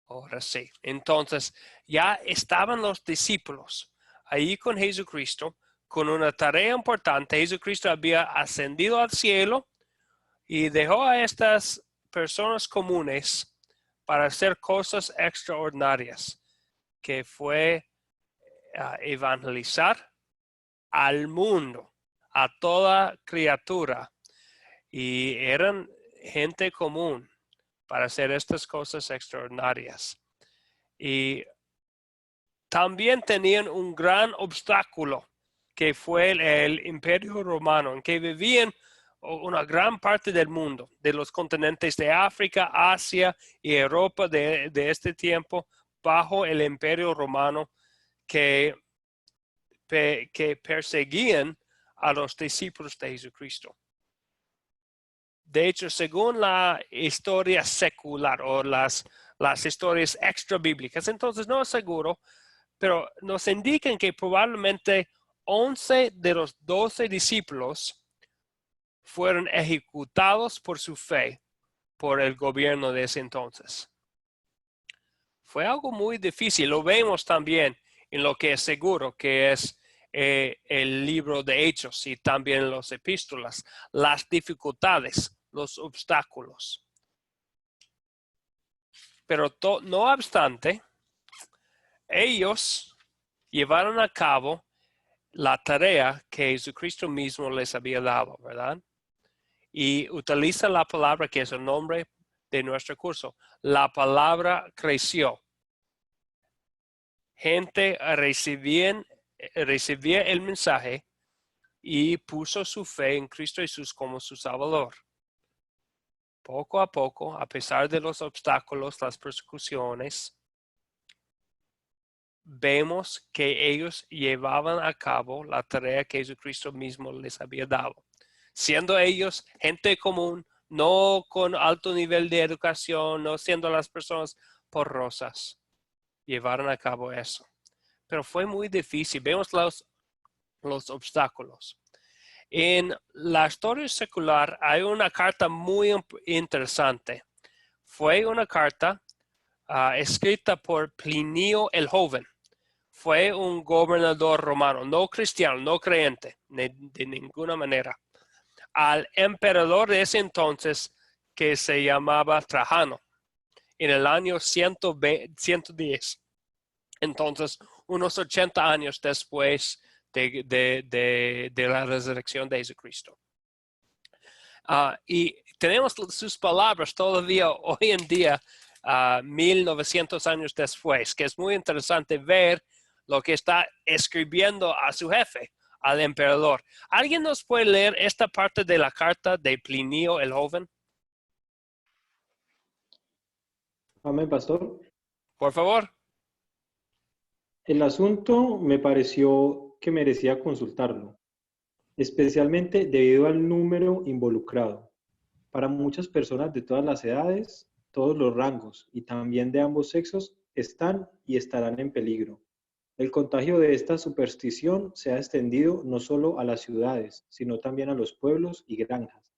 Ahora sí. Entonces, ya estaban los discípulos ahí con Jesucristo, con una tarea importante. Jesucristo había ascendido al cielo y dejó a estas personas comunes para hacer cosas extraordinarias, que fue evangelizar al mundo, a toda criatura. Y eran gente común para hacer estas cosas extraordinarias. Y también tenían un gran obstáculo, que fue el Imperio Romano, en que vivían una gran parte del mundo, de los continentes de África, Asia y Europa de este tiempo, bajo el Imperio Romano, que perseguían a los discípulos de Jesucristo. De hecho, según la historia secular o las historias extra bíblicas, entonces no es seguro, pero nos indican que probablemente 11 de los 12 discípulos fueron ejecutados por su fe por el gobierno de ese entonces. Fue algo muy difícil. Lo vemos también en lo que es seguro, que es el libro de Hechos y también las epístolas, las dificultades, los obstáculos. Pero no obstante, ellos llevaron a cabo la tarea que Jesucristo mismo les había dado, ¿verdad? Y utiliza la palabra que es el nombre de nuestro curso. La palabra creció. Gente recibía el mensaje y puso su fe en Cristo Jesús como su Salvador. Poco a poco, a pesar de los obstáculos, las persecuciones, vemos que ellos llevaban a cabo la tarea que Jesucristo mismo les había dado. Siendo ellos gente común, no con alto nivel de educación, no siendo las personas porrosas, llevaron a cabo eso. Pero fue muy difícil. Vemos los obstáculos. En la historia secular hay una carta muy interesante. Fue una carta escrita por Plinio el Joven. Fue un gobernador romano, no cristiano, no creyente, de ninguna manera, al emperador de ese entonces, que se llamaba Trajano, en el año 110. Entonces, unos 80 años después de la resurrección de Jesucristo. Y tenemos sus palabras todavía hoy en día, 1900 años después, que es muy interesante ver lo que está escribiendo a su jefe, al emperador. ¿Alguien nos puede leer esta parte de la carta de Plinio el Joven? Amén, pastor. Por favor. El asunto me pareció que merecía consultarlo, especialmente debido al número involucrado. Para muchas personas de todas las edades, todos los rangos y también de ambos sexos están y estarán en peligro. El contagio de esta superstición se ha extendido no solo a las ciudades, sino también a los pueblos y granjas,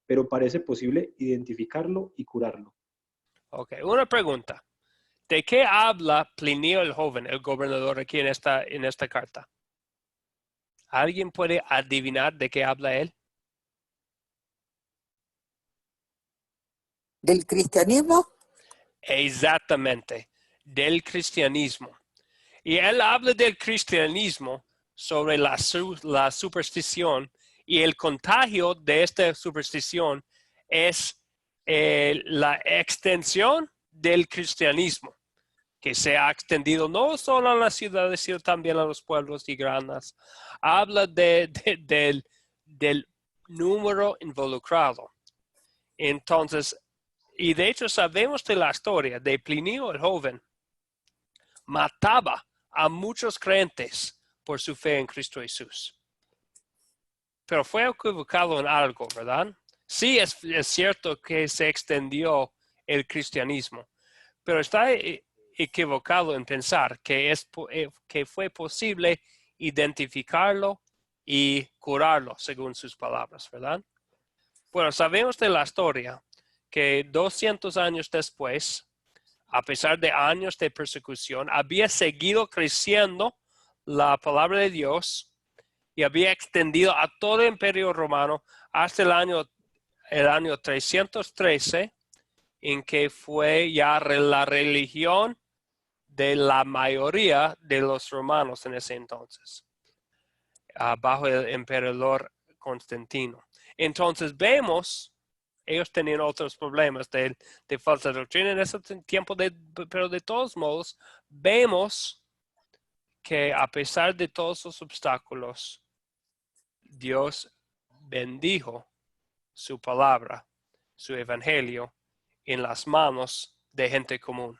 pero parece posible identificarlo y curarlo. Ok, una pregunta. ¿De qué habla Plinio el Joven, el gobernador, aquí en esta carta? ¿Alguien puede adivinar de qué habla él? ¿Del cristianismo? Exactamente, del cristianismo. Y él habla del cristianismo sobre la superstición, y el contagio de esta superstición es la extensión del cristianismo, que se ha extendido no solo a las ciudades, sino también a los pueblos y granjas. Habla del número involucrado. Entonces, y de hecho sabemos de la historia de Plinio el Joven. Mataba a muchos creyentes por su fe en Cristo Jesús. Pero fue equivocado en algo, ¿verdad? Sí, es cierto que se extendió el cristianismo, pero está equivocado en pensar que fue posible identificarlo y curarlo, según sus palabras, ¿verdad? Bueno, sabemos de la historia que 200 años después, a pesar de años de persecución, había seguido creciendo la palabra de Dios y había extendido a todo el imperio romano hasta el año 313, en que fue ya la religión de la mayoría de los romanos en ese entonces, bajo el emperador Constantino. Entonces vemos, ellos tenían otros problemas de falsa doctrina en ese tiempo, pero de todos modos vemos que a pesar de todos los obstáculos, Dios bendijo su palabra, su evangelio, en las manos de gente común.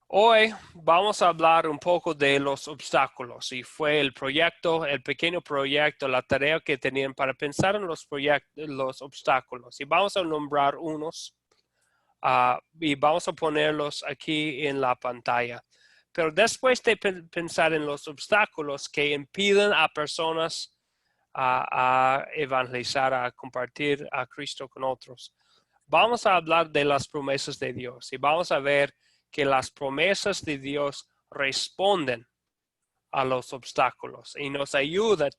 Hoy vamos a hablar un poco de los obstáculos y fue el pequeño proyecto, la tarea que tenían para pensar en los obstáculos. Y vamos a nombrar unos y vamos a ponerlos aquí en la pantalla. Pero después de pensar en los obstáculos que impiden a personas a evangelizar, a compartir a Cristo con otros, vamos a hablar de las promesas de Dios y vamos a ver que las promesas de Dios responden a los obstáculos y nos ayudan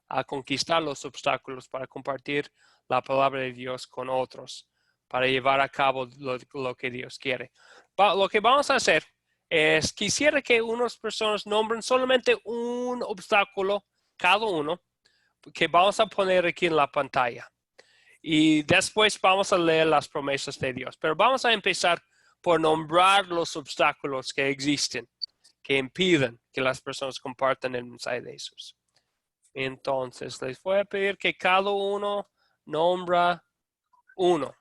a conquistar los obstáculos para compartir la palabra de Dios con otros, para llevar a cabo lo que Dios quiere. Lo que vamos a hacer es, quisiera que unas personas nombren solamente un obstáculo, cada uno, que vamos a poner aquí en la pantalla. Y después vamos a leer las promesas de Dios. Pero vamos a empezar por nombrar los obstáculos que existen, que impiden que las personas compartan el mensaje de Jesús. Entonces, les voy a pedir que cada uno nombra uno.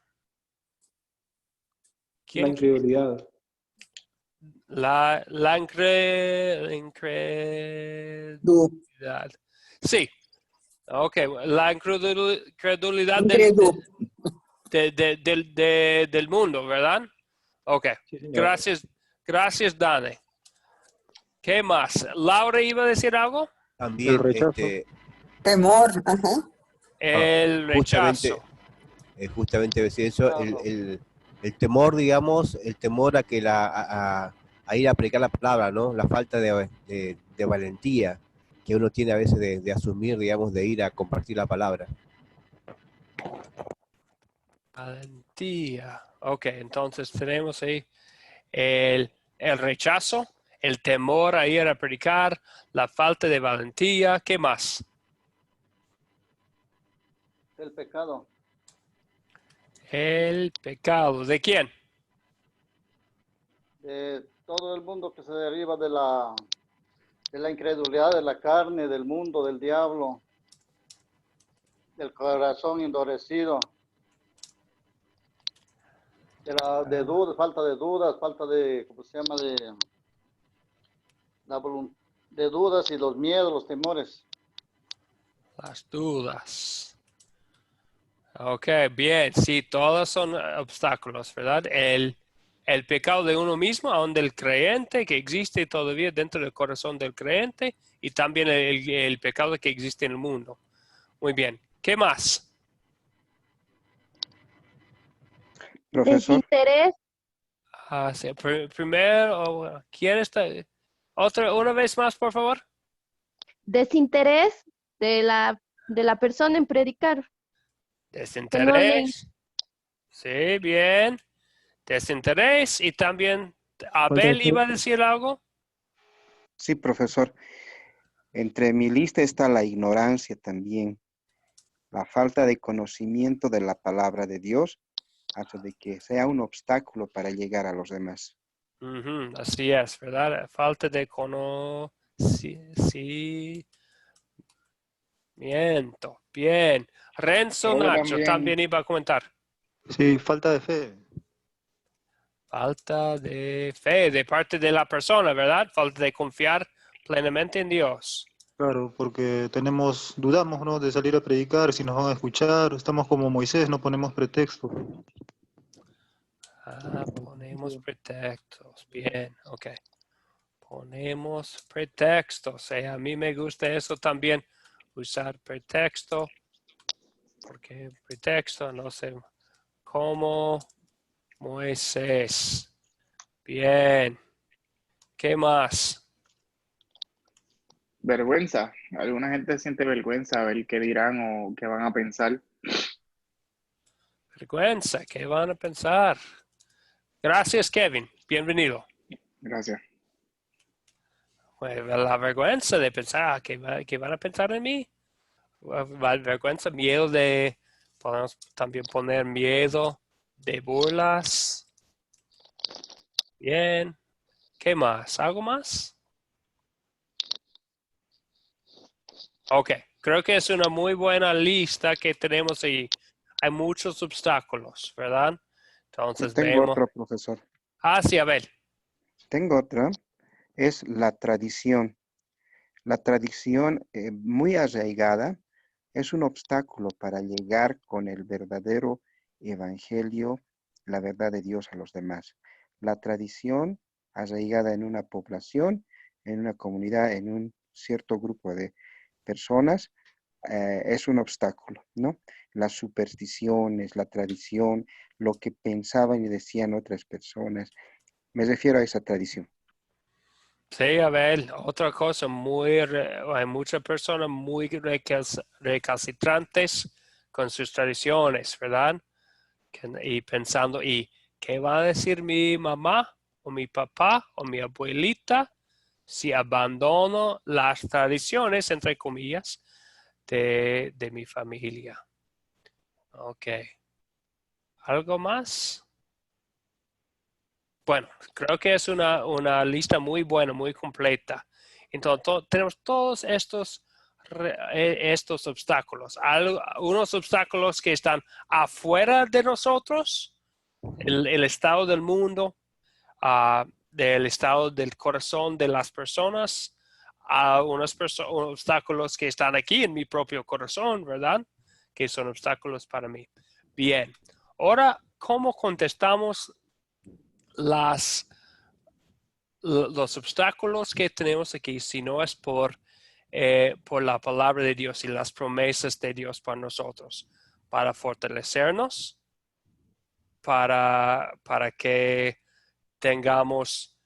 La incredulidad. La incredulidad. Sí. Ok, la incredulidad del mundo, ¿verdad? Ok, Sí, señor. gracias, Dani. ¿Qué más? ¿Laura iba a decir algo? El También, rechazo. Temor, ajá. El rechazo. justamente decía eso, Claro. el temor, digamos, el temor a que a ir a predicar la palabra, ¿no? La falta de valentía que uno tiene a veces de asumir, digamos, de ir a compartir la palabra. Valentía. Ok, entonces tenemos ahí el rechazo, el temor a ir a predicar, la falta de valentía. ¿Qué más? El pecado. El pecado. ¿De quién? De todo el mundo que se deriva de la incredulidad, de la carne, del mundo, del diablo, del corazón endurecido, de dudas, falta de dudas, falta de, ¿cómo se llama? De dudas y los miedos, los temores. Las dudas. Ok, bien. Sí, todos son obstáculos, ¿verdad? El pecado de uno mismo, aún del creyente, que existe todavía dentro del corazón del creyente, y también el pecado que existe en el mundo. Muy bien. ¿Qué más? Profesor, Desinterés, Sí, primero, ¿quién está? Una vez más, por favor. desinterés de la persona en predicar, que no le Desinterés. Sí, bien. Desinterés y también Abel iba a decir algo. sí, profesor. Entre mi lista está la ignorancia también, la falta de conocimiento de la palabra de Dios, hasta de que sea un obstáculo para llegar a los demás. Así es, ¿verdad? Falta de conocimiento. Bien. Renzo Creo que Nacho también iba a comentar. Sí, falta de fe. Falta de fe de parte de la persona, ¿verdad? Falta de confiar plenamente en Dios. Claro, porque dudamos, ¿no? De salir a predicar, si nos van a escuchar, estamos como Moisés, no ponemos pretexto. Ponemos pretextos. Bien, ok. Ponemos pretextos. A mí me gusta eso también, usar pretexto. Porque pretexto, no sé cómo Moisés. Bien. ¿Qué más? Vergüenza. Alguna gente siente vergüenza a ver qué dirán o qué van a pensar. Vergüenza. ¿Qué van a pensar? Gracias, Kevin. Bienvenido. Gracias. Pues, la vergüenza de pensar que van a pensar en mí. Vergüenza, miedo de, podemos también poner miedo de burlas. Bien. ¿Qué más? ¿Algo más? Ok, creo que es una muy buena lista que tenemos ahí. Hay muchos obstáculos, ¿verdad? Yo Entonces tengo vemos. otro, profesor. Ah, sí, a ver. Tengo otra. Es la tradición. La tradición muy arraigada es un obstáculo para llegar con el verdadero evangelio, la verdad de Dios a los demás. La tradición arraigada en una población, en una comunidad, en un cierto grupo de personas, es un obstáculo, ¿no? Las supersticiones, la tradición, lo que pensaban y decían otras personas. Me refiero a esa tradición. Sí, a ver, otra cosa hay muchas personas muy recalcitrantes con sus tradiciones, ¿verdad? Y pensando, ¿y qué va a decir mi mamá o mi papá o mi abuelita si abandono las tradiciones, entre comillas, de mi familia? Ok. ¿Algo más? Bueno, creo que es una lista muy buena, muy completa. Entonces, tenemos todos estos obstáculos. Unos obstáculos que están afuera de nosotros, el estado del mundo, del estado del corazón de las personas, a unos obstáculos que están aquí en mi propio corazón, ¿verdad? Que son obstáculos para mí. Bien. Ahora, ¿cómo contestamos los obstáculos que tenemos aquí si no es por la palabra de Dios y las promesas de Dios para nosotros? Para fortalecernos, para que tengamos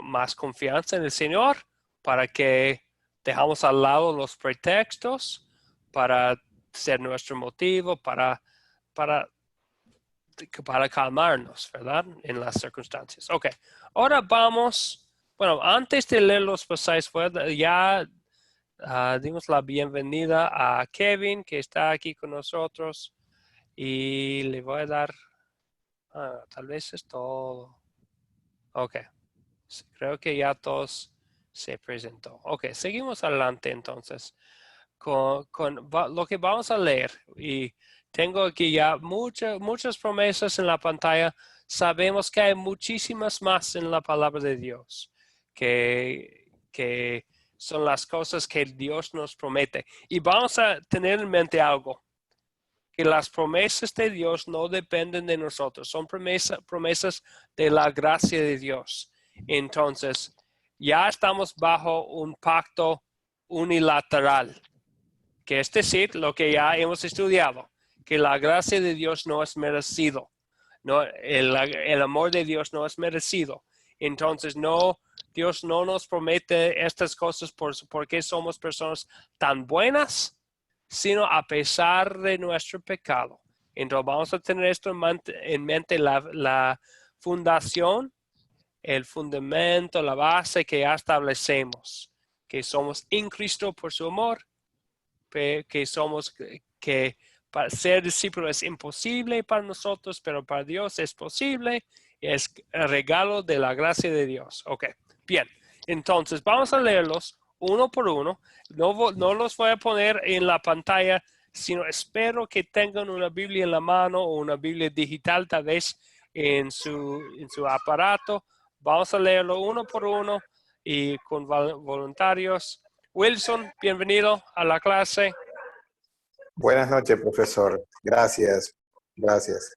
más confianza en el Señor, para que dejamos al lado los pretextos, para ser nuestro motivo, para calmarnos, ¿verdad? En las circunstancias. Ok, ahora vamos, bueno, antes de leer los pasajes, ya dimos la bienvenida a Kevin, que está aquí con nosotros, y le voy a dar, tal vez es todo. Ok, creo que ya todos se presentó. Ok, seguimos adelante entonces con lo que vamos a leer. Y tengo aquí ya muchas promesas en la pantalla. Sabemos que hay muchísimas más en la palabra de Dios, que son las cosas que Dios nos promete. Y vamos a tener en mente algo, que las promesas de Dios no dependen de nosotros, son promesas de la gracia de Dios. Entonces, ya estamos bajo un pacto unilateral, que es decir, lo que ya hemos estudiado, que la gracia de Dios no es merecido, no, el amor de Dios no es merecido. Entonces, Dios no nos promete estas cosas porque somos personas tan buenas, sino a pesar de nuestro pecado. Entonces, vamos a tener esto en mente, la fundación, el fundamento, la base que ya establecemos, que somos en Cristo por su amor, que para ser discípulo es imposible para nosotros, pero para Dios es posible, es el regalo de la gracia de Dios. Ok, bien, entonces vamos a leerlos uno por uno. No los voy a poner en la pantalla, sino espero que tengan una Biblia en la mano o una Biblia digital tal vez en su aparato. Vamos a leerlo uno por uno y con voluntarios. Wilson, bienvenido a la clase. Buenas noches, profesor. Gracias. Gracias.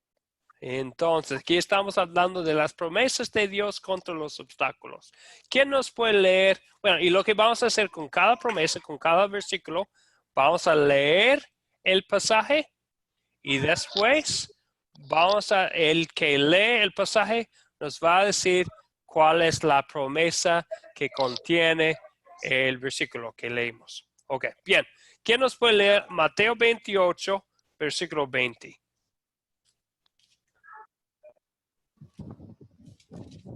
Entonces, aquí estamos hablando de las promesas de Dios contra los obstáculos. ¿Quién nos puede leer? Bueno, y lo que vamos a hacer con cada promesa, con cada versículo, vamos a leer el pasaje y después el que lee el pasaje nos va a decir cuál es la promesa que contiene el versículo que leímos. Ok, bien. ¿Quién nos puede leer Mateo 28, versículo 20?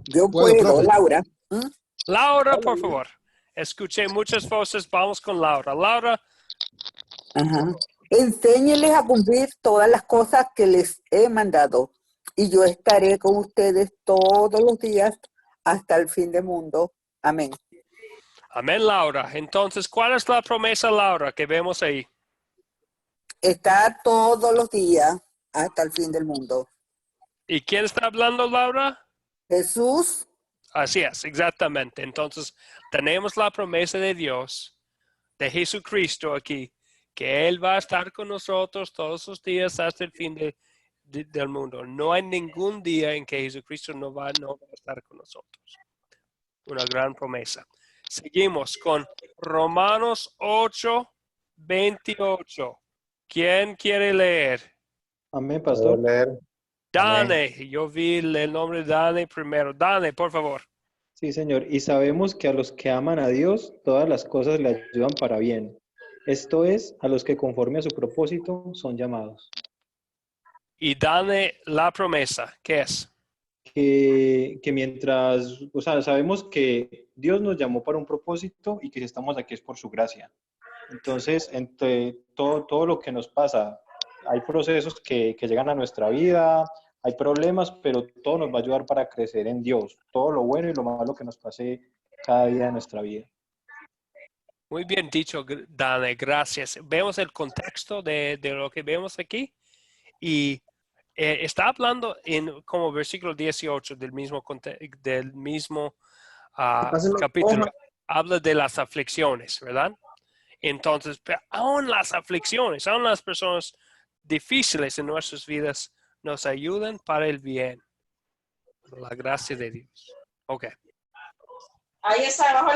Yo Puedo, puedo, profe. Laura. Laura, por favor. Escuché muchas voces. Vamos con Laura. Laura. Ajá. Enséñeles a cumplir todas las cosas que les he mandado, y yo estaré con ustedes todos los días hasta el fin del mundo. Amén. Amén, Laura. Entonces, ¿cuál es la promesa, Laura, que vemos ahí? Estar todos los días hasta el fin del mundo. ¿Y quién está hablando, Laura? Jesús. Así es, exactamente. Entonces, tenemos la promesa de Dios, de Jesucristo aquí, que Él va a estar con nosotros todos los días hasta el fin del mundo. No hay ningún día en que Jesucristo no va a estar con nosotros. Una gran promesa. Seguimos con Romanos 8, 28. ¿Quién quiere leer? Amén, ¿Puedo pastor. leer? Dane, yo vi el nombre de Dane primero. Dane, por favor. Sí, Señor. Y sabemos que a los que aman a Dios, todas las cosas le ayudan para bien. Esto es, a los que conforme a su propósito son llamados. Y Dane la promesa, ¿qué es? Que mientras, o sea, sabemos que Dios nos llamó para un propósito y que si estamos aquí es por su gracia. Entonces, entre todo lo que nos pasa, hay procesos que llegan a nuestra vida, hay problemas, pero todo nos va a ayudar para crecer en Dios. Todo lo bueno y lo malo que nos pase cada día de nuestra vida. Muy bien dicho, Dane, gracias. Vemos el contexto de lo que vemos aquí y está hablando como versículo 18 del mismo capítulo. Habla de las aflicciones, ¿verdad? Entonces, pero aún las aflicciones, aún las personas difíciles en nuestras vidas nos ayudan para el bien. Por la gracia de Dios. Ok. Ahí está abajo.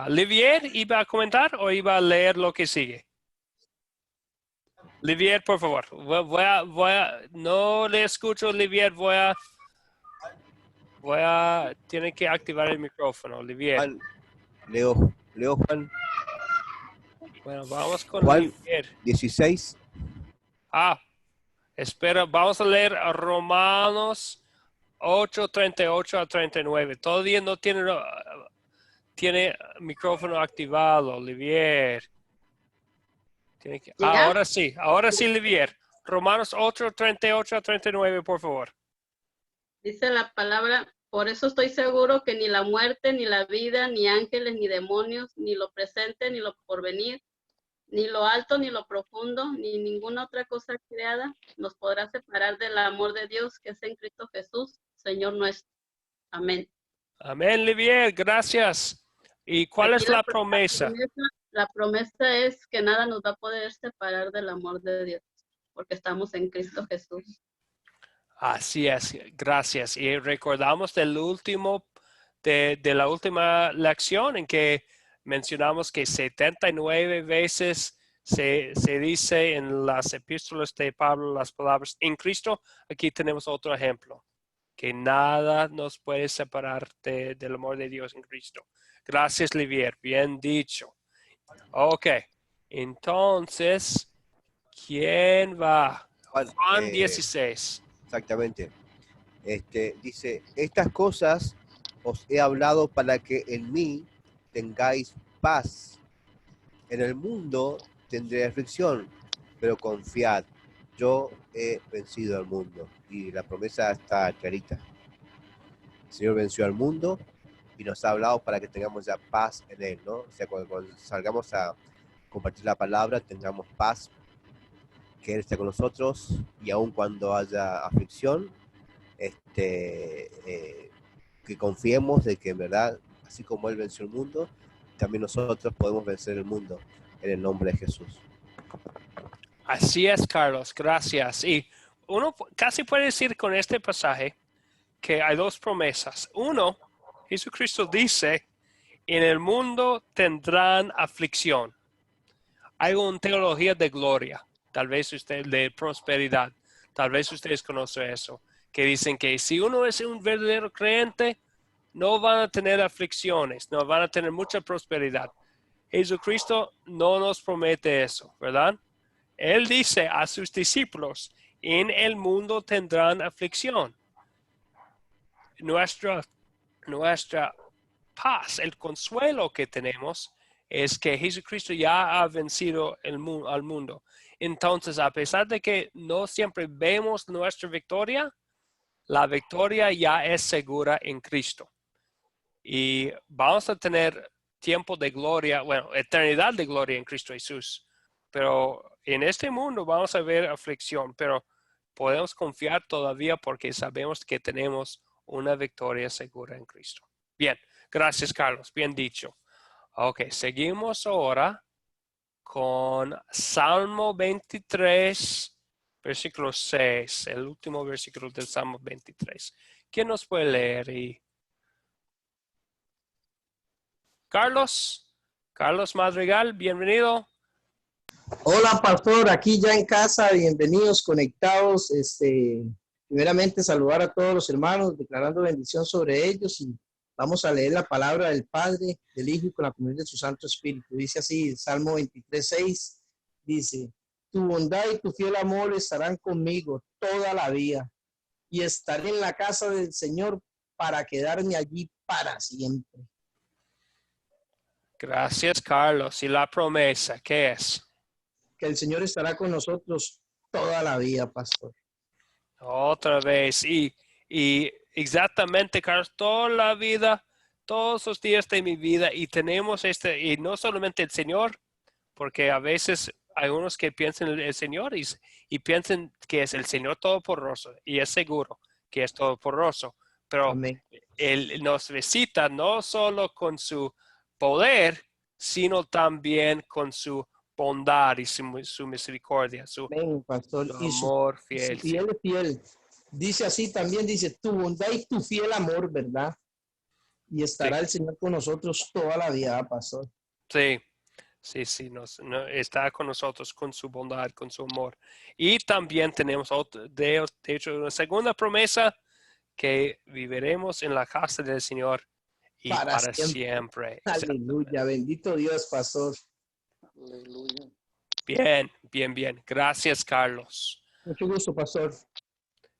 ¿Livier iba a comentar o iba a leer lo que sigue? Livier, por favor. No le escucho, Livier. Tiene que activar el micrófono, Livier. Juan, Leo Juan. Bueno, vamos con Juan Livier. 16. Espera, vamos a leer a Romanos 8, 38 a 39. Todavía no tiene micrófono activado, Livier. Ahora sí, Livier. Romanos 8, 38 a 39, por favor. Dice la palabra, por eso estoy seguro que ni la muerte, ni la vida, ni ángeles, ni demonios, ni lo presente, ni lo porvenir, ni lo alto, ni lo profundo, ni ninguna otra cosa creada nos podrá separar del amor de Dios que es en Cristo Jesús, Señor nuestro. Amén. Amén, Livier, gracias. ¿Y cuál es la promesa? La promesa es que nada nos va a poder separar del amor de Dios, porque estamos en Cristo Jesús. Así es, gracias. Y recordamos de la última lección en que mencionamos que 79 veces se dice en las epístolas de Pablo las palabras en Cristo. Aquí tenemos otro ejemplo, que nada nos puede separar del amor de Dios en Cristo. Gracias, Livier, bien dicho. Ok, entonces, ¿quién va? Juan 16. Exactamente. Dice, estas cosas os he hablado para que en mí tengáis paz. En el mundo tendré aflicción, pero confiad, yo he vencido al mundo. Y la promesa está clarita. El Señor venció al mundo y nos ha hablado para que tengamos ya paz en Él, ¿no? O sea, cuando salgamos a compartir la palabra, tengamos paz, que Él esté con nosotros, y aun cuando haya aflicción, que confiemos de que en verdad, así como Él venció el mundo, también nosotros podemos vencer el mundo en el nombre de Jesús. Así es, Carlos, gracias. Y uno casi puede decir con este pasaje que hay dos promesas. Uno, Jesucristo dice, en el mundo tendrán aflicción. Hay una teología de gloria, tal vez usted de prosperidad. Tal vez ustedes conocen eso, que dicen que si uno es un verdadero creyente, no van a tener aflicciones, no van a tener mucha prosperidad. Jesucristo no nos promete eso, ¿verdad? Él dice a sus discípulos, en el mundo tendrán aflicción. Nuestra paz, el consuelo que tenemos es que Jesucristo ya ha vencido al mundo. Entonces, a pesar de que no siempre vemos nuestra victoria, la victoria ya es segura en Cristo. Y vamos a tener tiempo de gloria, bueno, eternidad de gloria en Cristo Jesús. Pero en este mundo vamos a ver aflicción, pero podemos confiar todavía porque sabemos que tenemos una victoria segura en Cristo. Bien, gracias Carlos, bien dicho. Ok, seguimos ahora con Salmo 23, versículo 6, el último versículo del Salmo 23. ¿Quién nos puede leer? Carlos Madrigal, bienvenido. Hola, pastor, aquí ya en casa, bienvenidos, conectados. Primeramente saludar a todos los hermanos, declarando bendición sobre ellos y vamos a leer la palabra del Padre, del Hijo y con la comunión de su Santo Espíritu. Dice así, el Salmo 23:6, dice, tu bondad y tu fiel amor estarán conmigo toda la vida y estaré en la casa del Señor para quedarme allí para siempre. Gracias, Carlos. ¿Y la promesa qué es? Que el Señor estará con nosotros toda la vida, pastor. Otra vez. Y exactamente, Carlos, toda la vida, todos los días de mi vida. Y tenemos y no solamente el Señor, porque a veces hay unos que piensan en el Señor y piensan que es el Señor todopoderoso. Y es seguro que es todopoderoso. Pero Amén. Él nos visita no solo con su poder, sino también con su bondad y su misericordia, su, Amén, pastor. su amor fiel. Fiel. Dice así también, dice, tu bondad y tu fiel amor, ¿verdad? Y estará el Señor con nosotros toda la vida, pastor. Sí, está con nosotros con su bondad, con su amor. Y también tenemos, de hecho, una segunda promesa, que viviremos en la casa del Señor y para siempre. Aleluya, bendito Dios, pastor. Aleluya. Bien. Gracias, Carlos. Mucho gusto, pastor.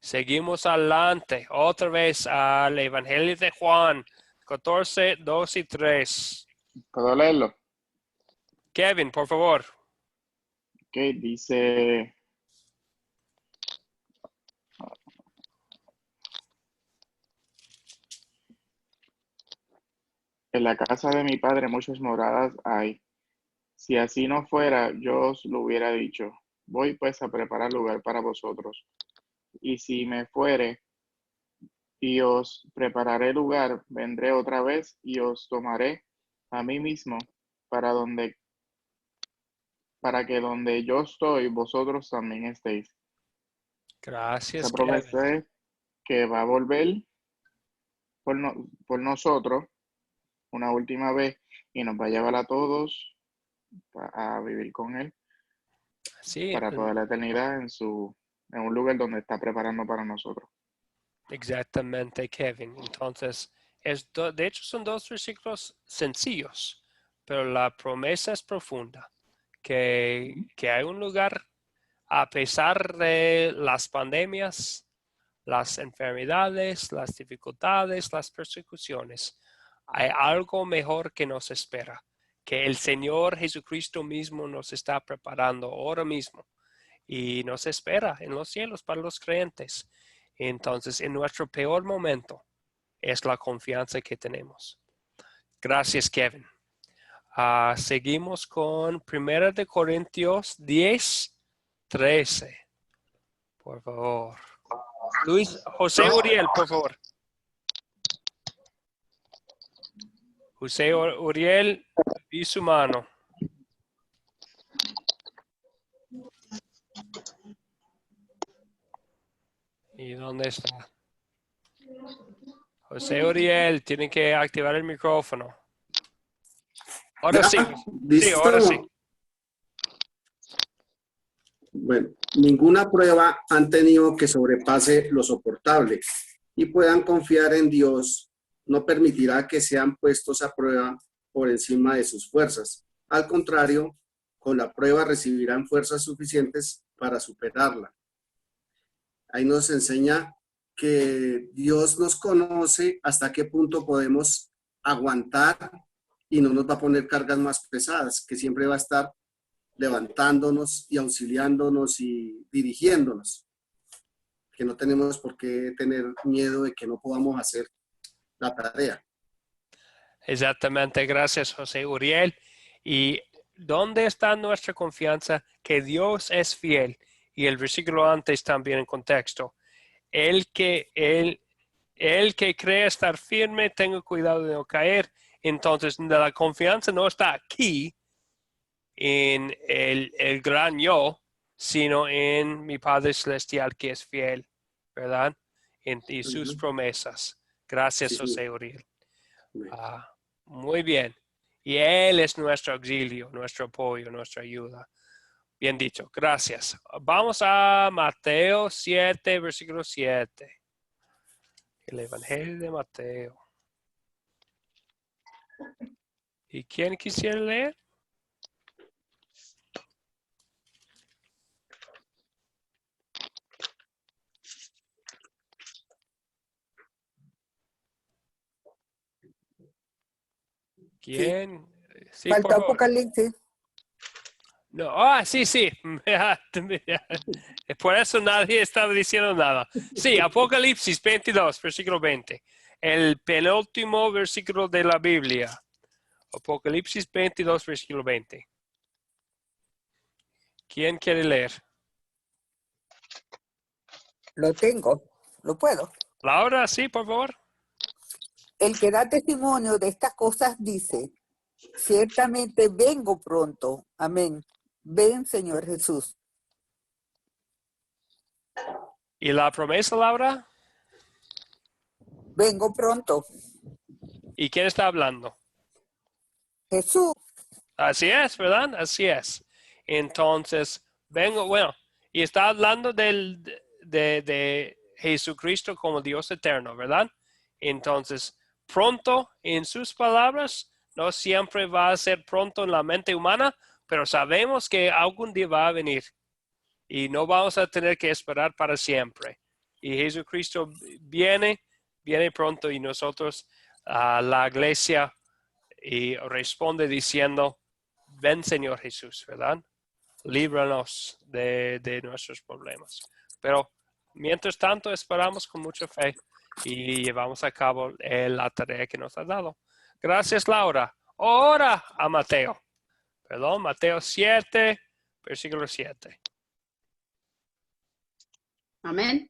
Seguimos adelante, otra vez al Evangelio de Juan, 14, 2 y 3. ¿Puedo leerlo? Kevin, por favor. Ok, dice... En la casa de mi padre muchas moradas hay. Si así no fuera, yo os lo hubiera dicho. Voy pues a preparar lugar para vosotros. Y si me fuere y os prepararé lugar, vendré otra vez y os tomaré a mí mismo para que donde yo estoy, vosotros también estéis. Gracias, Esa promesa es que va a volver por nosotros una última vez y nos va a llevar a todos a vivir con él para toda la eternidad en un lugar donde está preparando para nosotros. Exactamente, Kevin. Entonces, de hecho son dos versículos sencillos, pero la promesa es profunda, que hay un lugar a pesar de las pandemias, las enfermedades, las dificultades, las persecuciones. Hay algo mejor que nos espera, que el Señor Jesucristo mismo nos está preparando ahora mismo y nos espera en los cielos para los creyentes. Entonces, en nuestro peor momento es la confianza que tenemos. Gracias, Kevin. Seguimos con 1 Corintios 10, 13. Por favor. José Uriel, por favor. José Uriel, y su mano. ¿Y dónde está? José Uriel, tiene que activar el micrófono. Ahora sí. Sí, ahora sí. Bueno, ninguna prueba han tenido que sobrepase lo soportable y puedan confiar en Dios. No permitirá que sean puestos a prueba por encima de sus fuerzas. Al contrario, con la prueba recibirán fuerzas suficientes para superarla. Ahí nos enseña que Dios nos conoce hasta qué punto podemos aguantar y no nos va a poner cargas más pesadas, que siempre va a estar levantándonos y auxiliándonos y dirigiéndonos, que no tenemos por qué tener miedo de que no podamos hacer la tarea. Exactamente, gracias José Uriel. ¿Y dónde está nuestra confianza? Que Dios es fiel. Y el versículo antes también en contexto. El que cree estar firme, tenga cuidado de no caer. Entonces, la confianza no está aquí en el gran yo, sino en mi Padre Celestial que es fiel, ¿verdad? Y sus promesas. Gracias, Sí, José Uriel. Muy bien. Y Él es nuestro auxilio, nuestro apoyo, nuestra ayuda. Bien dicho, gracias. Vamos a Mateo 7, versículo 7. El Evangelio de Mateo. ¿Y quién quisiera leer? ¿Quién? Sí, Falta por favor. Apocalipsis. No, sí. Por eso nadie estaba diciendo nada. Sí, Apocalipsis 22, versículo 20. El penúltimo versículo de la Biblia. Apocalipsis 22, versículo 20. ¿Quién quiere leer? Lo tengo, lo puedo. Laura, sí, por favor. El que da testimonio de estas cosas dice, ciertamente vengo pronto. Amén. Ven, Señor Jesús. ¿Y la promesa, Laura? Vengo pronto. ¿Y quién está hablando? Jesús. Así es, ¿verdad? Así es. Entonces, y está hablando de Jesucristo como Dios eterno, ¿verdad? Entonces, pronto en sus palabras, no siempre va a ser pronto en la mente humana, pero sabemos que algún día va a venir y no vamos a tener que esperar para siempre. Y Jesucristo viene pronto y nosotros, la iglesia, y responde diciendo, ven Señor Jesús, ¿verdad? Líbranos de nuestros problemas. Pero mientras tanto esperamos con mucha fe y llevamos a cabo la tarea que nos ha dado. Gracias, Laura. Ahora a Mateo. Mateo 7, versículo 7. Amén.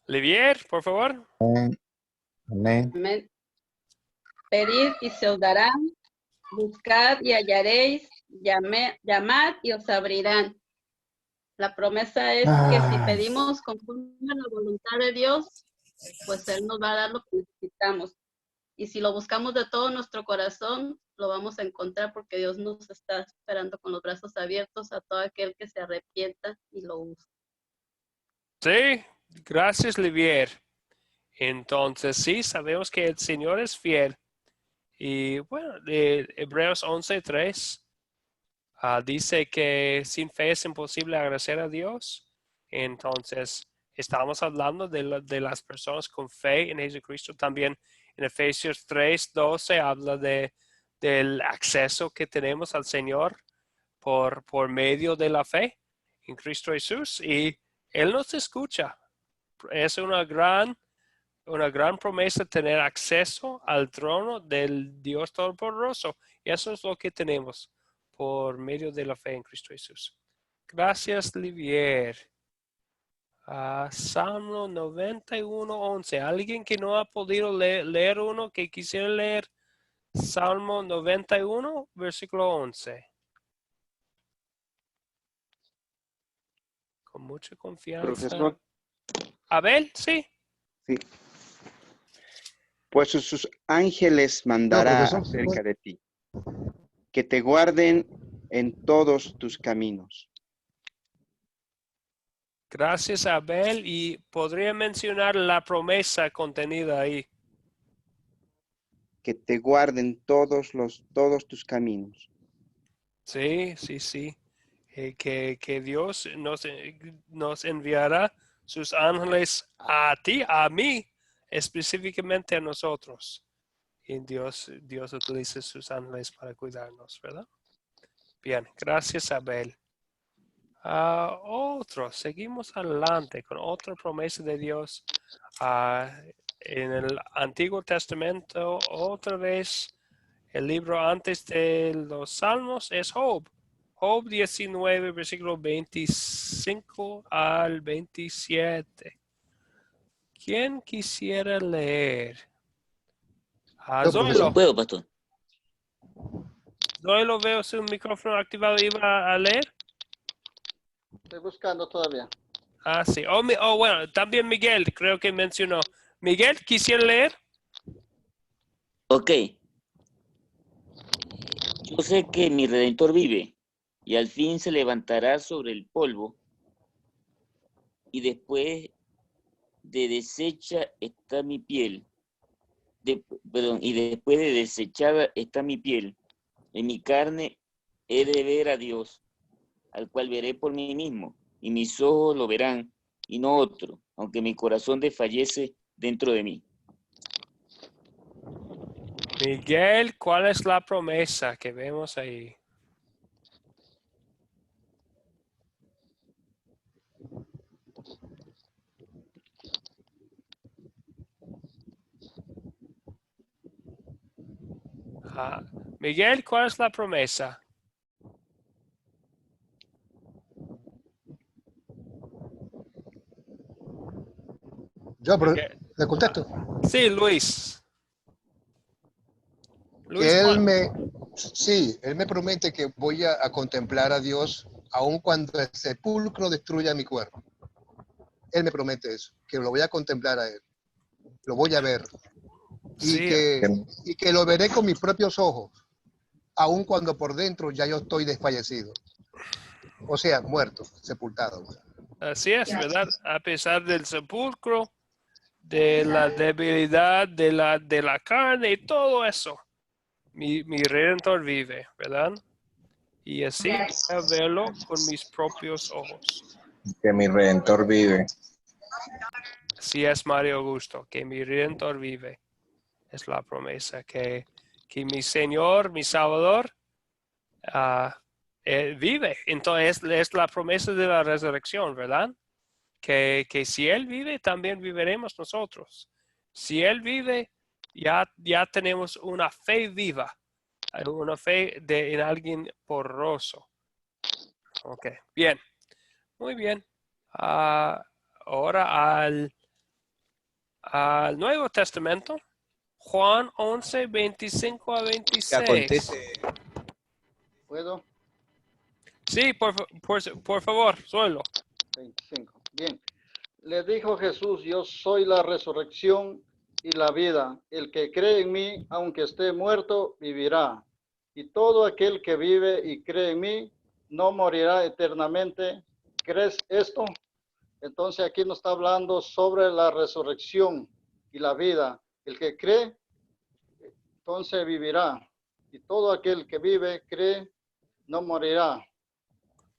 Livier, por favor. Amén. Amén. Pedid y se os dará, buscad y hallaréis, llamad y os abrirán. La promesa es que si pedimos conforme a la voluntad de Dios, pues Él nos va a dar lo que necesitamos. Y si lo buscamos de todo nuestro corazón, lo vamos a encontrar porque Dios nos está esperando con los brazos abiertos a todo aquel que se arrepienta y lo busca. Sí, gracias, Livier. Entonces, sí, sabemos que el Señor es fiel. Y bueno, Hebreos 11:3 dice que sin fe es imposible agradecer a Dios. Entonces, estamos hablando de las personas con fe en Jesucristo. También en Efesios 3:12 habla del acceso que tenemos al Señor por medio de la fe en Cristo Jesús. Y Él nos escucha. Es una gran promesa tener acceso al trono del Dios Todopoderoso. Y eso es lo que tenemos por medio de la fe en Cristo Jesús. Gracias, Livier. Salmo 91:11. ¿Alguien que no ha podido leer uno que quisiera leer Salmo 91, versículo 11? Con mucha confianza. Profesor. Abel, sí. Sí. Pues sus ángeles mandará acerca de ti, que te guarden en todos tus caminos. Gracias, Abel. Y podría mencionar la promesa contenida ahí. Que te guarden todos tus caminos. Sí, sí, sí. Que Dios nos enviará sus ángeles a ti, a mí, específicamente a nosotros. Y Dios utiliza sus ángeles para cuidarnos, ¿verdad? Bien, gracias, Abel. Seguimos adelante con otra promesa de Dios. En el Antiguo Testamento, otra vez, el libro antes de los Salmos es Job. Job 19, versículo 25 al 27. ¿Quién quisiera leer? Zoilo. Puedo, pastor. Zoilo, veo su micrófono activado. ¿Iba a leer? Estoy buscando todavía. Sí. Bueno, también Miguel, creo que mencionó. Miguel, ¿quisiera leer? Ok. Yo sé que mi Redentor vive y al fin se levantará sobre el polvo y después de deshecha está mi piel. Y después de desechada está mi piel. En mi carne he de ver a Dios, al cual veré por mí mismo, y mis ojos lo verán, y no otro, aunque mi corazón desfallece dentro de mí. Miguel, ¿cuál es la promesa que vemos ahí? Miguel, ¿cuál es la promesa? Yo, ¿le contesto? Sí, Luis. Que él me promete que voy a contemplar a Dios aun cuando el sepulcro destruya mi cuerpo. Él me promete eso, que lo voy a contemplar a él. Lo voy a ver. Y que lo veré con mis propios ojos, aun cuando por dentro ya yo estoy desfallecido. O sea, muerto, sepultado. Así es, ¿verdad? A pesar del sepulcro, de la debilidad de la carne y todo eso, mi Redentor vive, ¿verdad? Y así voy a verlo con mis propios ojos. Que mi Redentor vive. Así es, Mario Augusto, que mi Redentor vive. Es la promesa que mi Señor, mi Salvador, vive. Entonces es la promesa de la resurrección, ¿verdad? Que si Él vive, también viviremos nosotros. Si Él vive, ya tenemos una fe viva, una fe en alguien porroso. Ok, bien. Muy bien. Ahora al Nuevo Testamento. Juan 11, 25 a 26. ¿Puedo? Sí, por favor, suelo. 25. Bien. Le dijo Jesús, yo soy la resurrección y la vida. El que cree en mí, aunque esté muerto, vivirá. Y todo aquel que vive y cree en mí, no morirá eternamente. ¿Crees esto? Entonces aquí nos está hablando sobre la resurrección y la vida. El que cree, entonces vivirá. Y todo aquel que vive, cree, no morirá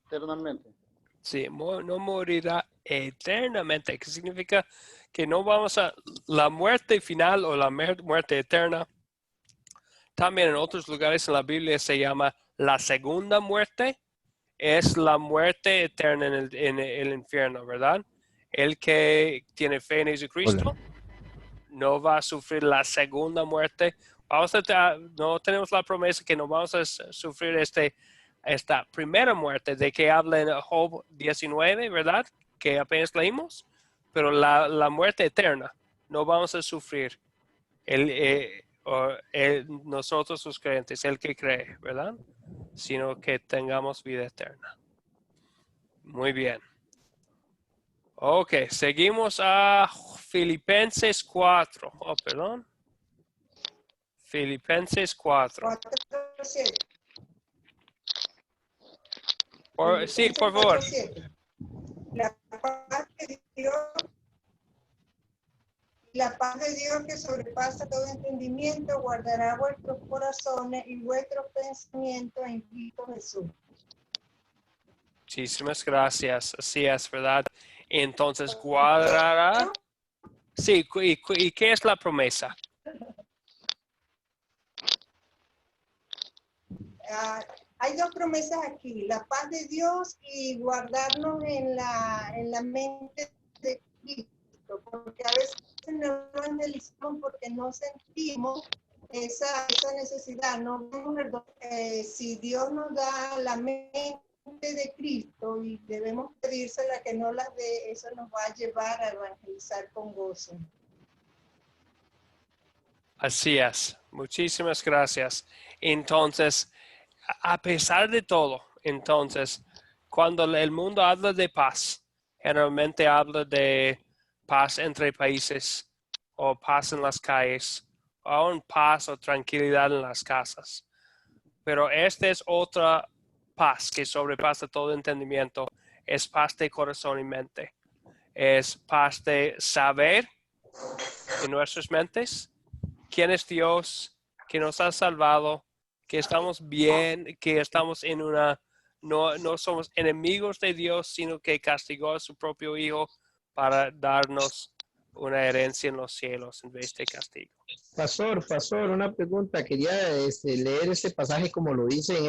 eternamente. Sí, no morirá eternamente, que significa que no vamos a la muerte final o la muerte eterna. También en otros lugares en la Biblia se llama la segunda muerte. Es la muerte eterna en el infierno, ¿verdad? El que tiene fe en Jesucristo no va a sufrir la segunda muerte. No tenemos la promesa que no vamos a sufrir esta primera muerte de que habla en Job 19, ¿verdad? Que apenas leímos. Pero la muerte eterna no vamos a sufrir. Nosotros los creyentes, el que cree, ¿verdad? Sino que tengamos vida eterna. Muy bien. Ok, seguimos a Filipenses 4. Oh, perdón. Filipenses 4. Sí, por favor. La paz de Dios que sobrepasa todo entendimiento guardará vuestros corazones y vuestros pensamientos en Cristo Jesús. Muchísimas gracias. Así es, ¿verdad? Entonces, guardará. Sí, ¿y qué es la promesa? Hay dos promesas aquí, la paz de Dios y guardarnos en la mente de Cristo, porque a veces no evangelizamos porque no sentimos esa necesidad, no vemos si Dios nos da la mente de Cristo y debemos pedírsela que no las dé, eso nos va a llevar a evangelizar con gozo. Así es. Muchísimas gracias. Entonces, a pesar de todo, entonces, cuando el mundo habla de paz, generalmente habla de paz entre países o paz en las calles, o aún paz o tranquilidad en las casas. Pero esta es otra paz que sobrepasa todo entendimiento. Es paz de corazón y mente. Es paz de saber en nuestras mentes quién es Dios, que nos ha salvado, que estamos bien, que estamos en no somos enemigos de Dios, sino que castigó a su propio Hijo para darnos una herencia en los cielos en vez de castigo. Pastor, una pregunta. Quería leer este pasaje como lo dice en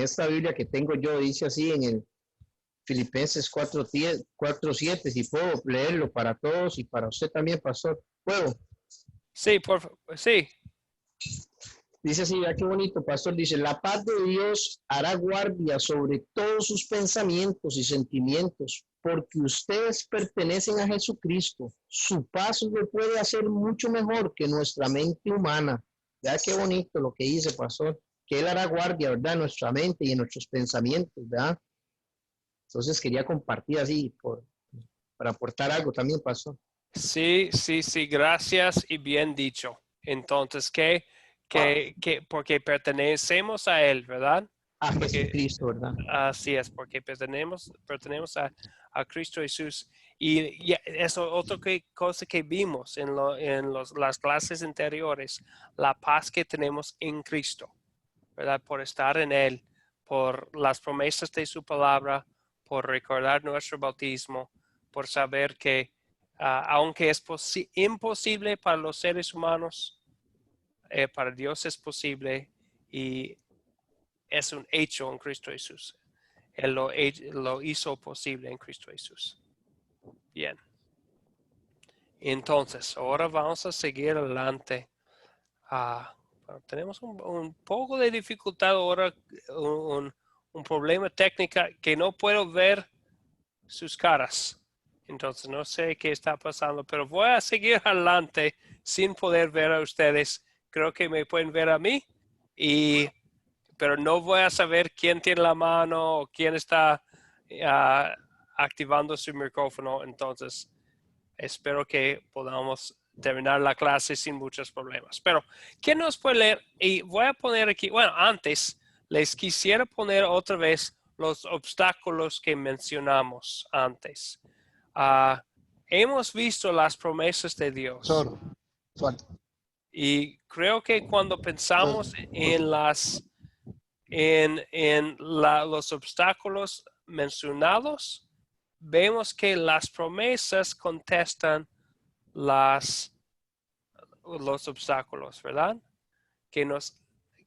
esta Biblia que tengo yo. Dice así en el Filipenses 4:7. Si puedo leerlo para todos y para usted también, pastor. ¿Puedo? Sí, por favor. Sí. Dice así, ya qué bonito, pastor. Dice, la paz de Dios hará guardia sobre todos sus pensamientos y sentimientos, porque ustedes pertenecen a Jesucristo. Su paz lo puede hacer mucho mejor que nuestra mente humana. Ya qué bonito lo que dice, pastor. Que Él hará guardia, ¿verdad? En nuestra mente y en nuestros pensamientos, ¿verdad? Entonces quería compartir así para aportar algo también, pastor. Sí, gracias y bien dicho. Entonces, porque pertenecemos a Él, ¿verdad? A Jesucristo, ¿verdad? Así es, porque pertenecemos a Cristo Jesús. Y eso otra cosa que vimos en las clases anteriores, la paz que tenemos en Cristo, ¿verdad? Por estar en Él, por las promesas de su palabra, por recordar nuestro bautismo, por saber que aunque es imposible para los seres humanos, para Dios es posible y es un hecho en Cristo Jesús. Él lo hizo posible en Cristo Jesús. Bien. Entonces, ahora vamos a seguir adelante. Tenemos un poco de dificultad ahora, un problema técnico que no puedo ver sus caras. Entonces, no sé qué está pasando, pero voy a seguir adelante sin poder ver a ustedes. Creo que me pueden ver a mí, pero no voy a saber quién tiene la mano o quién está activando su micrófono. Entonces, espero que podamos terminar la clase sin muchos problemas. Pero, ¿quién nos puede leer? Y voy a poner aquí, bueno, antes les quisiera poner otra vez los obstáculos que mencionamos antes. Hemos visto las promesas de Dios. Y creo que cuando pensamos en los obstáculos mencionados, vemos que las promesas contestan los obstáculos, ¿verdad?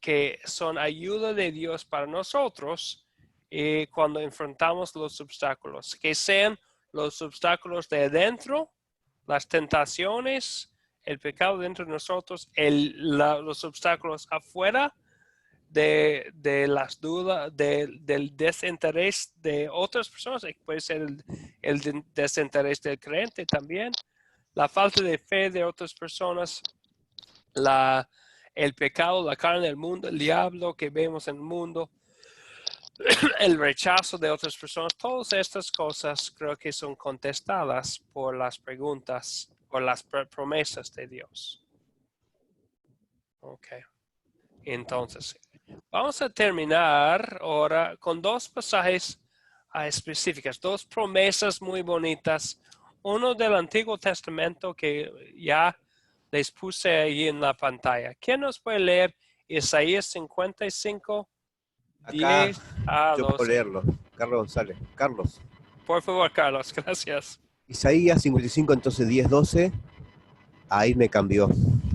Que son ayuda de Dios para nosotros cuando enfrentamos los obstáculos, que sean los obstáculos de adentro, las tentaciones, el pecado dentro de nosotros, los obstáculos afuera de las dudas, del desinterés de otras personas, puede ser el desinterés del creyente también, la falta de fe de otras personas, el pecado, la carne del mundo, el diablo que vemos en el mundo, el rechazo de otras personas, todas estas cosas creo que son contestadas por las preguntas o las promesas de Dios. Ok. Entonces, vamos a terminar ahora con dos pasajes específicas, dos promesas muy bonitas. Uno del Antiguo Testamento que ya les puse ahí en la pantalla. ¿Quién nos puede leer Isaías 55, Acá 10 a yo puedo 12? leerlo. Carlos González. Carlos. Por favor, Carlos, gracias. Isaías 55, entonces 10, 12. Ahí me cambió.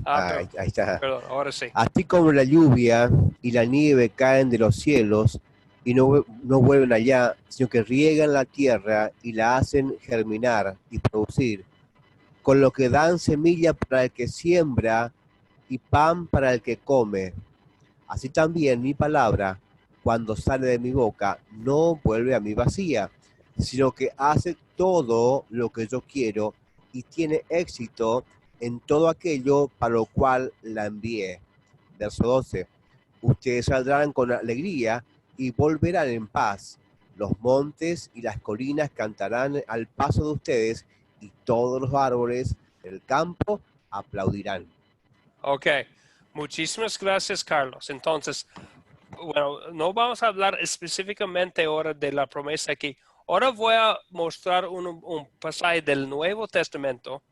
Ahí está. Perdón, ahora sí. Así como la lluvia y la nieve caen de los cielos y no vuelven allá, sino que riegan la tierra y la hacen germinar y producir, con lo que dan semilla para el que siembra y pan para el que come. Así también mi palabra, cuando sale de mi boca, no vuelve a mí vacía, sino que hace todo lo que yo quiero y tiene éxito en todo aquello para lo cual la envié. Verso 12. Ustedes saldrán con alegría y volverán en paz. Los montes y las colinas cantarán al paso de ustedes y todos los árboles del campo aplaudirán. Ok, muchísimas gracias, Carlos. Entonces, bueno, no vamos a hablar específicamente ahora de la promesa aquí. Ahora voy a mostrar un pasaje del Nuevo Testamento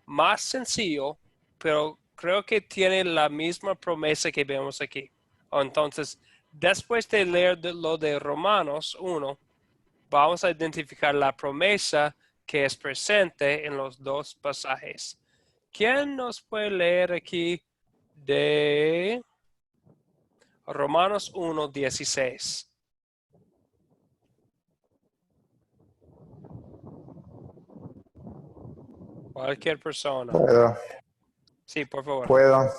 más sencillo, pero creo que tiene la misma promesa que vemos aquí. Entonces, después de leer lo de Romanos 1, vamos a identificar la promesa que es presente en los dos pasajes. ¿Quién nos puede leer aquí de Romanos 1, 16? Cualquier persona. Puedo. Sí, por favor. Puedo.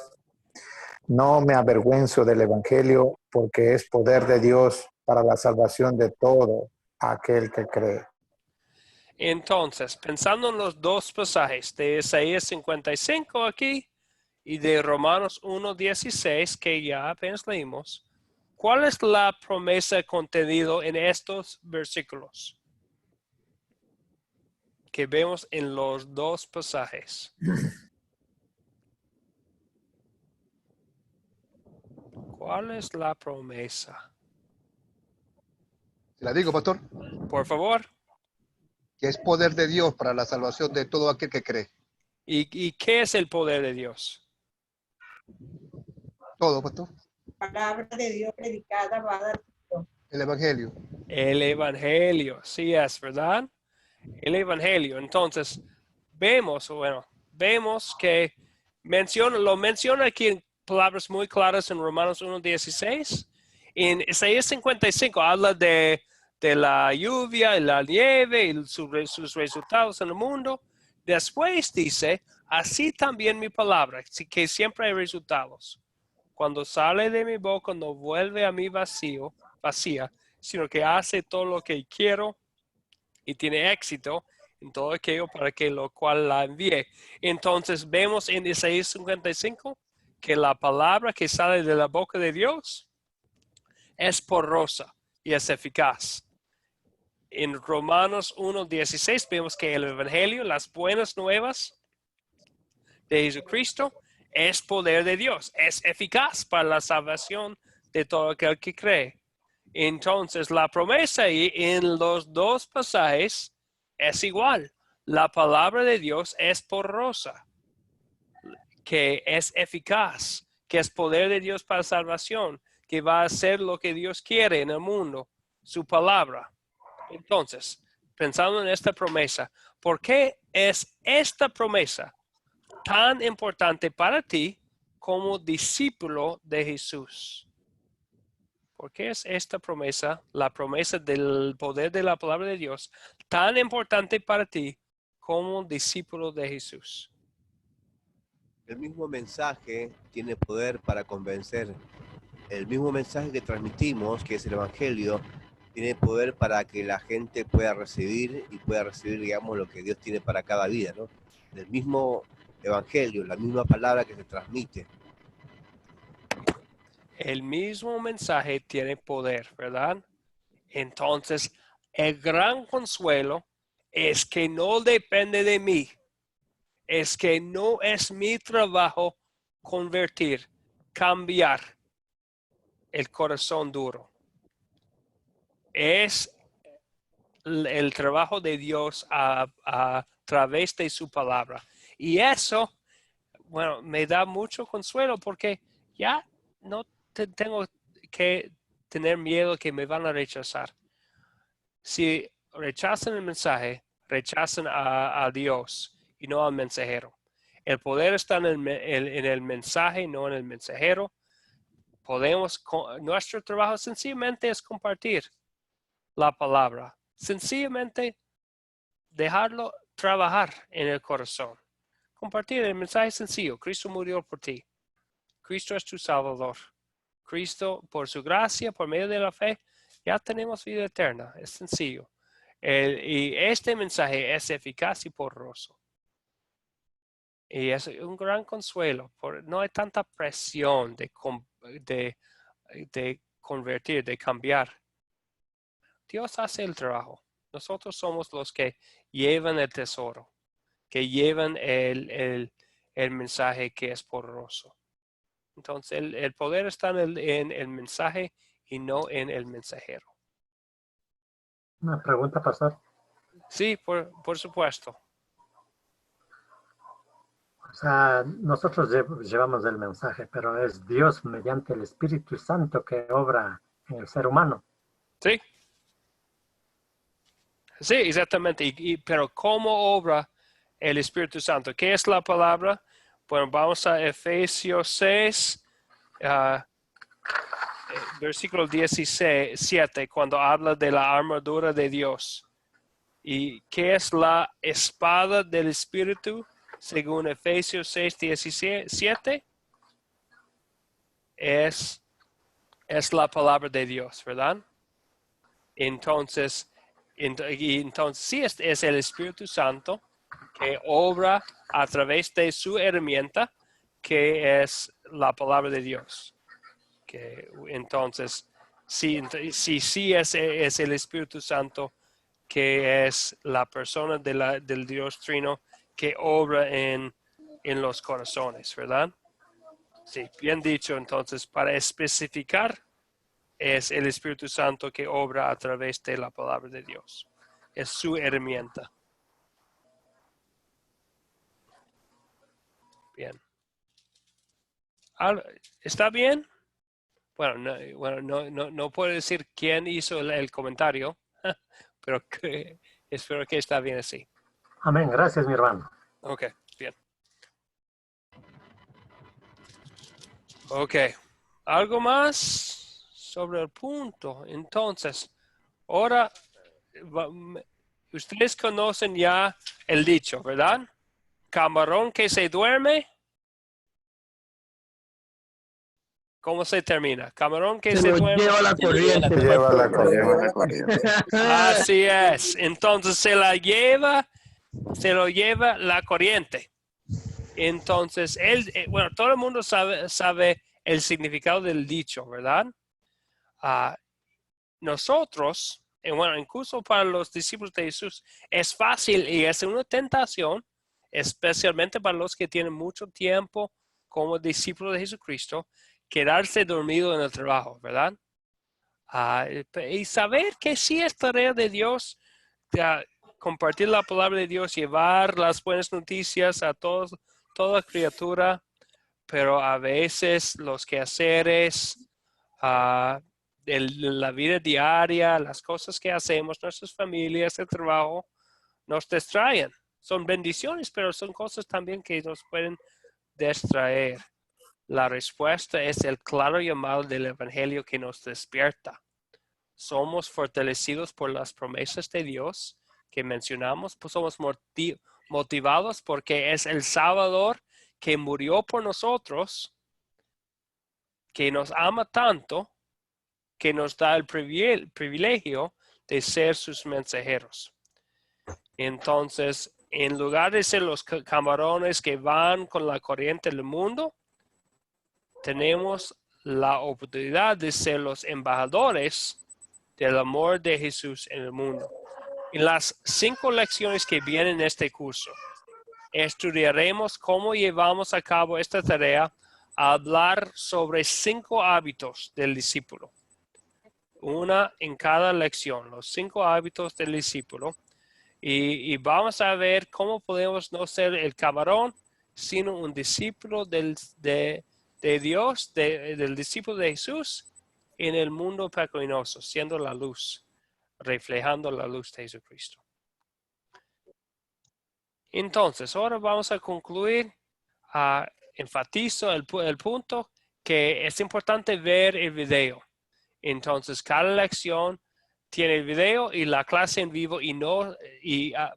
No me avergüenzo del Evangelio porque es poder de Dios para la salvación de todo aquel que cree. Entonces, pensando en los dos pasajes de Isaías 55 aquí y de Romanos 1, 16 que ya apenas leímos, ¿cuál es la promesa contenida en estos versículos que vemos en los dos pasajes? ¿Cuál es la promesa? ¿La digo, pastor? Por favor. Que es poder de Dios para la salvación de todo aquel que cree. ¿Y qué es el poder de Dios? Todo, pastor. Palabra de Dios predicada va a dar fruto. El Evangelio. El Evangelio, sí es, ¿verdad? El Evangelio. Entonces, vemos que lo menciona aquí en palabras muy claras en Romanos 1:16. En Isaías 55 habla de la lluvia y la nieve y sus resultados en el mundo. Después dice, así también mi palabra, que siempre hay resultados. Cuando sale de mi boca no vuelve a mí vacía, sino que hace todo lo que quiero y tiene éxito en todo aquello para que lo cual la envíe. Entonces vemos en Isaías 55 que la palabra que sale de la boca de Dios es poderosa y es eficaz. En Romanos 1:16 vemos que el Evangelio, las buenas nuevas de Jesucristo, es poder de Dios, es eficaz para la salvación de todo aquel que cree. Entonces, la promesa ahí en los dos pasajes es igual. La palabra de Dios es poderosa, que es eficaz, que es poder de Dios para salvación, que va a hacer lo que Dios quiere en el mundo, su palabra. Entonces, pensando en esta promesa, ¿por qué es esta promesa tan importante para ti como discípulo de Jesús? ¿Por qué es esta promesa, la promesa del poder de la palabra de Dios, tan importante para ti como discípulo de Jesús? El mismo mensaje tiene poder para convencer. El mismo mensaje que transmitimos, que es el Evangelio, tiene poder para que la gente pueda recibir, digamos, lo que Dios tiene para cada vida, ¿no? El mismo Evangelio, la misma palabra que se transmite. El mismo mensaje tiene poder, ¿verdad? Entonces, el gran consuelo es que no depende de mí. Es que no es mi trabajo convertir, cambiar el corazón duro. Es el trabajo de Dios a través de su palabra. Y eso, bueno, me da mucho consuelo porque ya no tengo que tener miedo que me van a rechazar. Si rechazan el mensaje, rechazan a Dios y no al mensajero. El poder está en el mensaje, no en el mensajero. Nuestro trabajo sencillamente es compartir la palabra. Sencillamente dejarlo trabajar en el corazón. Compartir el mensaje sencillo. Cristo murió por ti. Cristo es tu Salvador. Cristo, por su gracia, por medio de la fe, ya tenemos vida eterna. Es sencillo. Y este mensaje es eficaz y poderoso. Y es un gran consuelo. No hay tanta presión de convertir, de cambiar. Dios hace el trabajo. Nosotros somos los que llevan el tesoro, que llevan el mensaje que es poderoso. Entonces, el poder está en el mensaje y no en el mensajero. Una pregunta, pastor. Sí, por supuesto. O sea, nosotros llevamos el mensaje, pero es Dios mediante el Espíritu Santo que obra en el ser humano. Sí. Sí, exactamente. Pero ¿cómo obra el Espíritu Santo? ¿Qué es la palabra? Bueno, vamos a Efesios 6, versículo 17, cuando habla de la armadura de Dios. ¿Y qué es la espada del Espíritu? Según Efesios 6, 17, es la palabra de Dios, ¿verdad? Entonces sí es el Espíritu Santo que obra a través de su herramienta, que es la palabra de Dios. Entonces, sí es el Espíritu Santo que es la persona del Dios Trino que obra en los corazones, ¿verdad? Sí, bien dicho. Entonces, para especificar, es el Espíritu Santo que obra a través de la palabra de Dios. Es su herramienta. Bien. ¿Está bien? Bueno, no puedo decir quién hizo el comentario, pero espero que está bien así. Amén. Gracias, mi hermano. Ok, bien. Ok. ¿Algo más sobre el punto? Entonces, ahora ustedes conocen ya el dicho, ¿verdad? Camarón que se duerme. ¿Cómo se termina? Camarón que se duerme. Lleva la corriente. Lleva la corriente. Así es. Entonces se lo lleva la corriente. Entonces, todo el mundo sabe el significado del dicho, ¿verdad? Nosotros, incluso para los discípulos de Jesús, es fácil y es una tentación, especialmente para los que tienen mucho tiempo como discípulos de Jesucristo, quedarse dormido en el trabajo, ¿verdad? Y saber que sí es tarea de Dios, compartir la palabra de Dios, llevar las buenas noticias a toda criatura, pero a veces los quehaceres, la vida diaria, las cosas que hacemos, nuestras familias, el trabajo, nos distraen. Son bendiciones, pero son cosas también que nos pueden distraer. La respuesta es el claro llamado del Evangelio que nos despierta. Somos fortalecidos por las promesas de Dios que mencionamos, pues somos motivados porque es el Salvador que murió por nosotros, que nos ama tanto, que nos da el privilegio de ser sus mensajeros. Entonces, en lugar de ser los camarones que van con la corriente del mundo, tenemos la oportunidad de ser los embajadores del amor de Jesús en el mundo. En las 5 lecciones que vienen en este curso, estudiaremos cómo llevamos a cabo esta tarea a hablar sobre 5 hábitos del discípulo. una en cada lección, los 5 hábitos del discípulo. Y vamos a ver cómo podemos no ser el camarón, sino un discípulo de Dios, del discípulo de Jesús en el mundo pecaminoso, siendo la luz, reflejando la luz de Jesucristo. Entonces, ahora vamos a concluir. Enfatizo el punto que es importante ver el video. Entonces, cada lección tiene el video y la clase en vivo y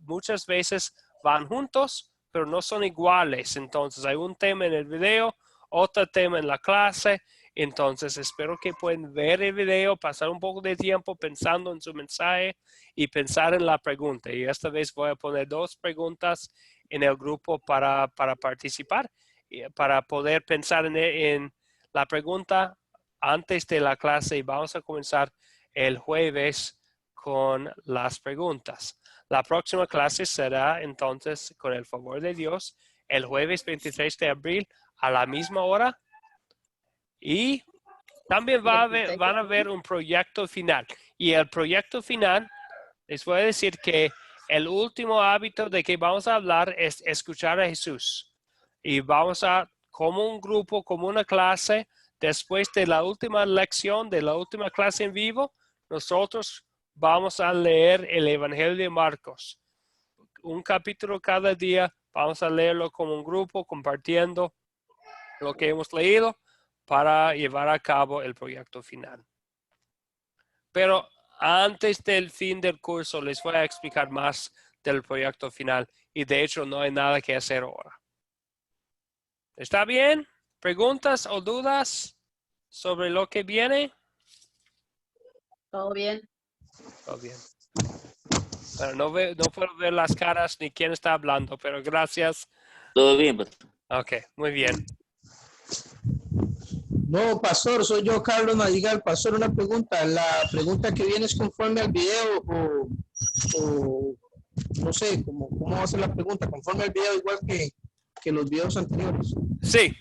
muchas veces van juntos, pero no son iguales. Entonces, hay un tema en el video, otro tema en la clase. Entonces, espero que puedan ver el video, pasar un poco de tiempo pensando en su mensaje y pensar en la pregunta. Y esta vez voy a poner 2 preguntas en el grupo para participar, para poder pensar en la pregunta antes de la clase. Y vamos a comenzar el jueves con las preguntas. La próxima clase será entonces, con el favor de Dios, el jueves 23 de abril a la misma hora. Y también van a ver un proyecto final. Y el proyecto final, les voy a decir que el último hábito de que vamos a hablar es escuchar a Jesús. Y vamos a, como un grupo, como una clase, después de la última lección, de la última clase en vivo, nosotros vamos a leer el Evangelio de Marcos. Un capítulo cada día, vamos a leerlo como un grupo, compartiendo lo que hemos leído para llevar a cabo el proyecto final. Pero antes del fin del curso les voy a explicar más del proyecto final y de hecho no hay nada que hacer ahora. ¿Está bien? ¿Preguntas o dudas sobre lo que viene? Todo bien. Todo bien. Bueno, no puedo ver las caras ni quién está hablando, pero gracias. Todo bien, pastor. Ok, muy bien. No, pastor, soy yo, Carlos Madrigal. Pastor, una pregunta. ¿La pregunta que viene es conforme al video o no sé, cómo va a ser la pregunta? ¿Conforme al video igual que los videos anteriores? Sí.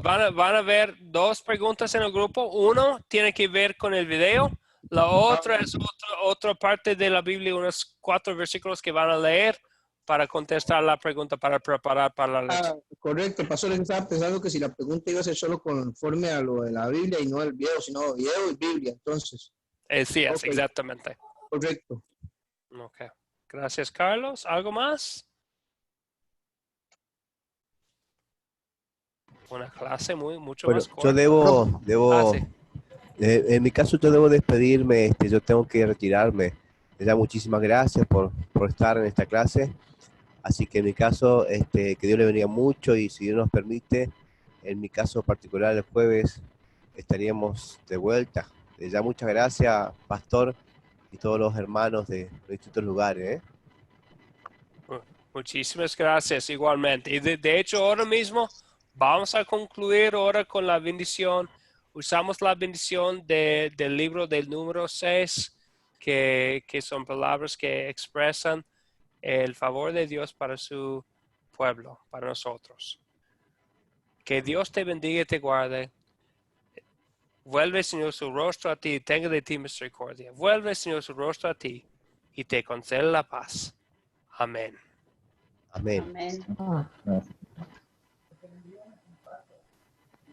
Van a ver 2 preguntas en el grupo. Uno tiene que ver con el video. La otra es otra parte de la Biblia, unos 4 versículos que van a leer para contestar la pregunta, para preparar para la lección. Correcto, pastor, estaba pensando que si la pregunta iba a ser solo conforme a lo de la Biblia y no el video, sino video y Biblia, entonces. Sí, es, okay. Exactamente. Correcto. Ok. Gracias, Carlos. ¿Algo más? Una clase mucho más corta. Yo debo en mi caso yo debo despedirme, yo tengo que retirarme. Ya muchísimas gracias por estar en esta clase. Así que en mi caso, que Dios le bendiga mucho y si Dios nos permite, en mi caso particular el jueves estaríamos de vuelta. Ya muchas gracias, pastor, y todos los hermanos de los distintos lugares. Muchísimas gracias igualmente. Y de hecho ahora mismo vamos a concluir ahora con la bendición. Usamos la bendición del libro del número 6, que son palabras que expresan el favor de Dios para su pueblo, para nosotros. Que Dios te bendiga y te guarde. Vuelve, Señor, su rostro a ti y tenga de ti misericordia. Vuelve, Señor, su rostro a ti y te conceda la paz. Amén. Amén. Amén.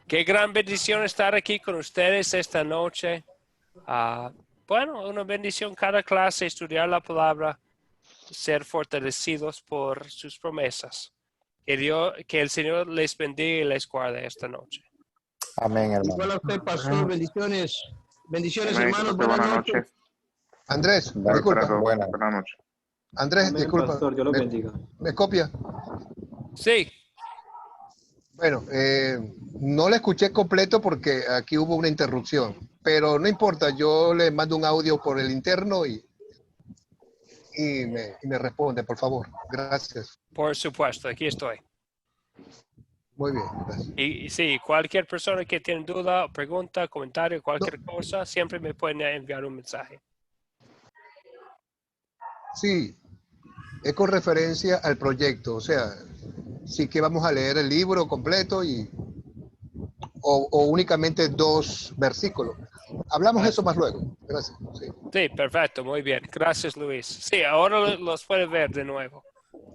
Qué gran bendición estar aquí con ustedes esta noche. Bueno, una bendición cada clase, estudiar la palabra, ser fortalecidos por sus promesas. Que el Señor les bendiga y les guarde esta noche. Amén, hermano. Igual a usted, pastor, bendiciones. Bendiciones, Amén. hermanos. Buenas noches. Andrés, Buenas disculpa. Buenas. Buenas noches. Andrés, Amén, disculpa. pastor, Dios lo bendiga. ¿Me copia? Sí. Bueno, no lo escuché completo porque aquí hubo una interrupción, pero no importa, yo le mando un audio por el interno y me responde, por favor. Gracias. Por supuesto, aquí estoy. Muy bien, gracias. Y sí, cualquier persona que tiene duda, pregunta, comentario, cualquier cosa, siempre me pueden enviar un mensaje. Sí, es con referencia al proyecto, o sea, sí que vamos a leer el libro completo o únicamente 2 versículos. Hablamos eso más luego. Gracias. Sí. Sí, perfecto, muy bien. Gracias, Luis. Sí, ahora los puedes ver de nuevo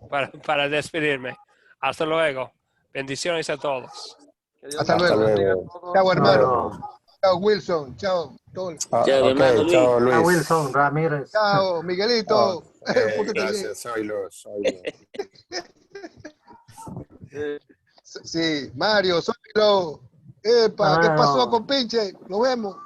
para despedirme. Hasta luego. Bendiciones a todos. Hasta luego. Chao, hermano. Chao, Wilson. Chao. Chao, hermano Luis. Chao, Luis. Chao, Wilson, Ramírez. Chao, Miguelito. Gracias, Soylos. Sí, Mario, Soylo. Epa, ¿qué pasó con Pinche? Nos vemos.